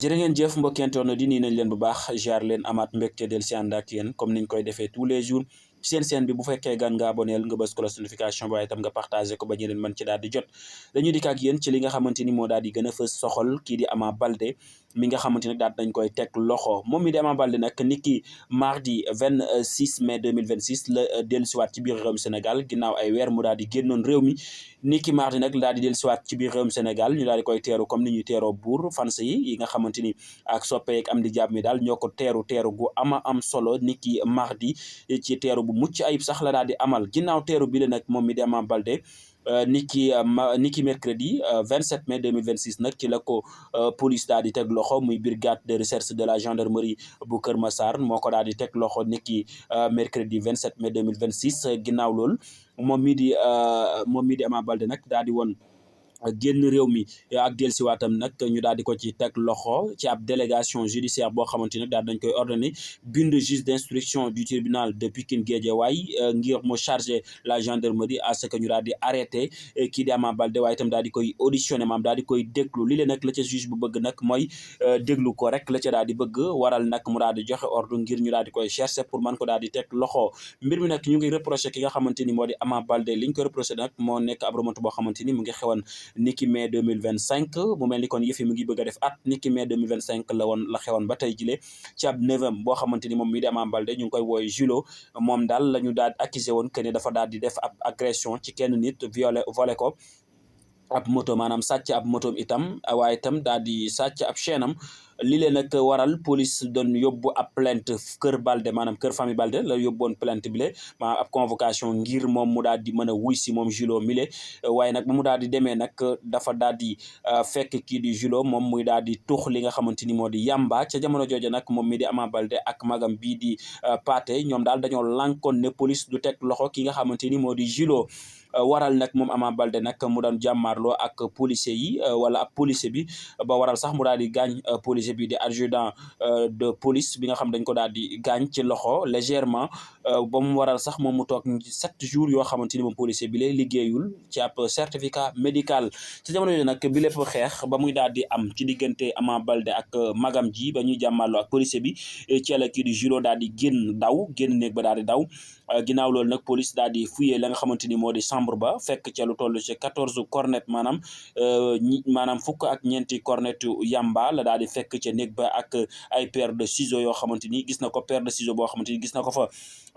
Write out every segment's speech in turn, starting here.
jërë ngeen jëf mbokki internet di nii nañ leen bu baax jaar leen amaat mbégte del si ànd ak yéen comme niñ koy defee tous les jours ci seen chaîne bi bu fekkee gan nga aboneel nga bës cloche notification bi waaye itam nga partagé ko ba ñeneen mën ci daal di jot dañuy dikk ak yéen ci li nga xamante ni moo daal di gën a fës soxol kii di Ama Baldé mi nga xamante nag daal nañ koy teg loxo moom mi di Ama Baldé nag niki mardi 26 mai 2026 la dellusiwaat ci biir réewum Sénégal ginnaaw ay weer mu daal di génnoon réew mi niki mardi nag daal di dellusiwaat ci biir réewum Sénégal ñu daal di koy teeru comme ni ñuy teeroo buur fans yi nga xamante ni ak soppeek am di jàmm mi daal ñoo ko teeru gu am solo niki mardi ci teeru bu mucc ayib sax la daal di amal ginnaaw teeru bi la nag moom mi di Ama Baldé niki mercredi 27 mai 2026 nag ci la ko police daal di teg loxo muy brigade de recherche de la gendarmerie bu Kër Massar moo ko daal di teg loxo niki mercredi 27 mai 2026 ginnaaw loolu moom mi di Ama Baldé nag daal di woon génn réew mi ak dellusiwaatam nag ñu daal di ko ci teg loxo ci ab délégation judiciaire boo xamante ni daal dañ koy ordonné bind juge d'instruction du tribunal de Pikine Guédiawaye ngir mu chargé la gendarmerie à ce que ñu daal di arrêté kii di Ama Baldé waaye itam daal di koy auditionné maam daal di koy déglu li leen nag la ca juge bu bëgg nag mooy déglu ko rek la ca daal di bëgg waral nag mu daal di joxe ordre ngir ñu daal di koy cherché pour mën ko daal di teg loxo mbir mi nag ñu ngi reproché ki nga xamante ni moo di Ama Baldé li ñu koy reproché nag moo nekk ab remonte boo xamante ni mu ngi xewoon niki mai 2025 mu mel ni kon yëf yi mu ngi bëgg a def at niki mai 2025 la xewoon ba tey jile ci ab neuvième boo xamante ni moom mii di Ama Baldé ñu ngi koy wooye Julo moom daal la ñu daal accusé woon que ne dafa daal di def ab agression ci kenn nit volé ko ab moto maanaam sàcc ab motoom itam waaye itam daal di sàcc ab chaîne am li leen nag waral police doon yóbbu ab plainte kër Baldé maanaam kër famille Baldé la yóbboon plainte bi le maanaam ab convocation ngir moom mu daal di mën a wuy si moom Julo mile waaye nag ba mu daal di demee nag dafa daal di fekk kii di Julo moom muy daal di tux li nga xamante ni moo di yamba ca jamono jooju nag moom mi di Ama Baldé ak magam bii di Pathé ñoom daal dañoo lànkoon ne police du teg loxo ki nga xamante ni moo di Julo waral nag moom Ama Baldé nag mu doon jàmmaarloo ak policier yi wala ab policier bi ba waral sax mu daal di gaañ policier bi di adjudant de police bi nga xam dañ ko daal di gaañ ci loxo légèrement ba mu waral sax moom mu toog 7 jours yoo xamante ni moom policier bi lay liggéeyul ci ab certificat médical ci jamono yooyu nag bi lépp xeex ba muy daal di am ci diggante Ama Baldé ak magam ji ba ñuy jàmmaarloo ak policier bi ci la kii di Julo daal di génn néeg ba daal di daw ginnaaw loolu nag police daal di fouillé la nga xamante ni moo di chambre ba fekk ca lu toll ci 14 cornet maanaam fukk ak ñeenti cornet yamba la daal di fekk ca néeg ba ak ay paire de ciseaux yoo xamante ni gis na ko paire de ciseaux boo xamante ni gis na ko fa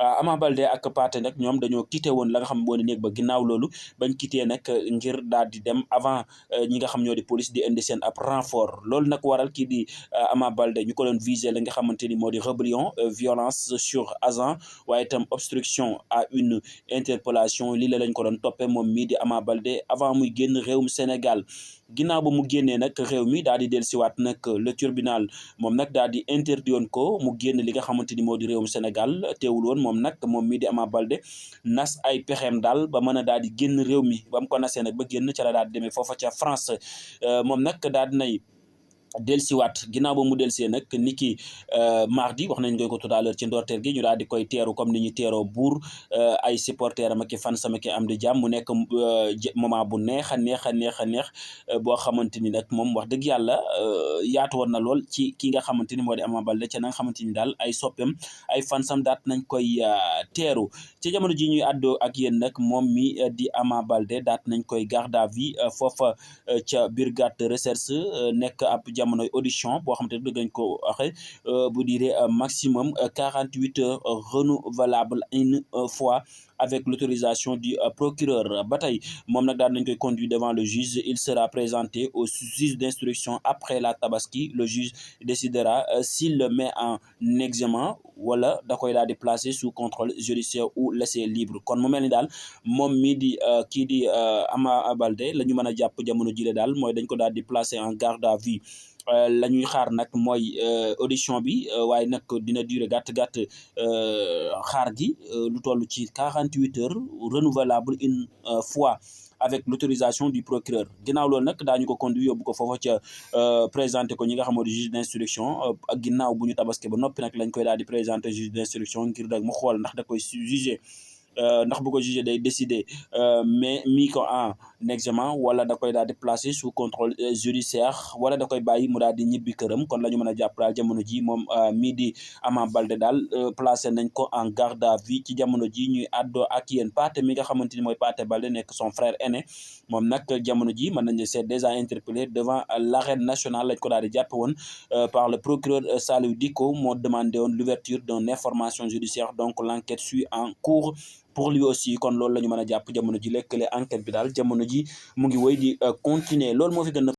Ama Baldé ak Pathé nag ñoom dañoo quitté woon la nga xam moo di néeg ba ginnaaw loolu bañ quitté nag ngir daal di dem avant ñi nga xam ñoo di police di indi seen ab renfort loolu nag waral kii di Ama Baldé ñu ko doon visé la nga xamante ni moo di rébellion violence sur agent waaye itam obstruction à une interpellation lii la lañ ko doon toppee moom mii di Ama Baldé avant muy génn réewum Sénégal ginnaaw ba mu génnee nag réew mi daal di dellusiwaat nag le tribunal moom nag daal di interdit woon ko mu génn li nga xamante ni moo di réewum Sénégal teewul woon moom mii di Ama Baldé nas ay pexeem daal ba mën a daal di génn réew mi ba mu ko nasee nag ba génn ca la daal di demee foofa ca France moom nag daal di nay delsiwaat ginnaaw ba mu delsee nag niki mardi wax nañ ko tout à l'heure ci ndorteel gi ñu daal di koy teeru comme ni ñu teeroo buur ay supporter am ak fan sama ki am di jàmm mu nekk moment bu neex a neex boo xamante ni nag moom wax dëgg yàlla yaatu woon na lool ci ki nga xamante ni moo di Ama Baldé ca na nga xamante ni daal ay soppem ay fansam daat nañ koy teeru ci jamono ji ñuy àddoo ak yéen nag moom mi di Ama Baldé daat nañ koy garde à vue foofa ca brigade de recherche nekk ab jamonoy audition boo xamante ne bëgg nañ ko waxe bu dirait maximum 48 heures renouvelable une fois avec l'autorisation du procureur ba tey moom nag daal nañ koy conduire devant le juge il sera présenté au juge d'instruction après la tabaski le juge décidera s'il le met en examen wala da koy daal di placer sous contrôle judiciaire ou laisser libre kon mu mel ni daal moom mii di kii di Ama Baldé la ñu mën a jàpp jamono jile daal mooy dañ ko daal di placer en garde à vue la ñuy xaar nag mooy audition bi waaye nag dina durer gàtt xaar gi lu toll ci 48 heures renouvelable une fois avec l'autorisation du procureur ginnaaw loolu nag daañu ko conduire yóbbu ko foofa ca présenté ko ñi nga xam moo di juge d'instruction ak ginnaaw bu ñu tabaske ba noppi nag lañ koy daal di présenté juge d'instruction ngir nag mu xool ndax da koy juger ndax bu ko juge day décider mais mis ko en examen wala da koy daal di placer sous contrôle judiciaire wala da koy bàyyi mu daal di ñibbi këram. kon la ñu mën a jàpp daal jamono ji moom mii di Ama Baldé daal placé nañ ko en garde à vue ci jamono ji ñuy àddoo ak yéen. Pathé mi nga xamante ni mooy Pathé Baldé nekk son frère aîné moom nag jamono ji mën nañ c'est déjà interpellé devant l'arène nationale lañ ko daal di jàppe woon par le procureur Saliou Dicko moo demandé woon l'ouverture d'une information judiciaire. donc l'enquête suit en cours pour lui aussi. kon loolu la ñu mën a jàpp jamono ji lekkale enquête bi daal jamono ji mu ngi wéy di continuer. loolu moo fi gën a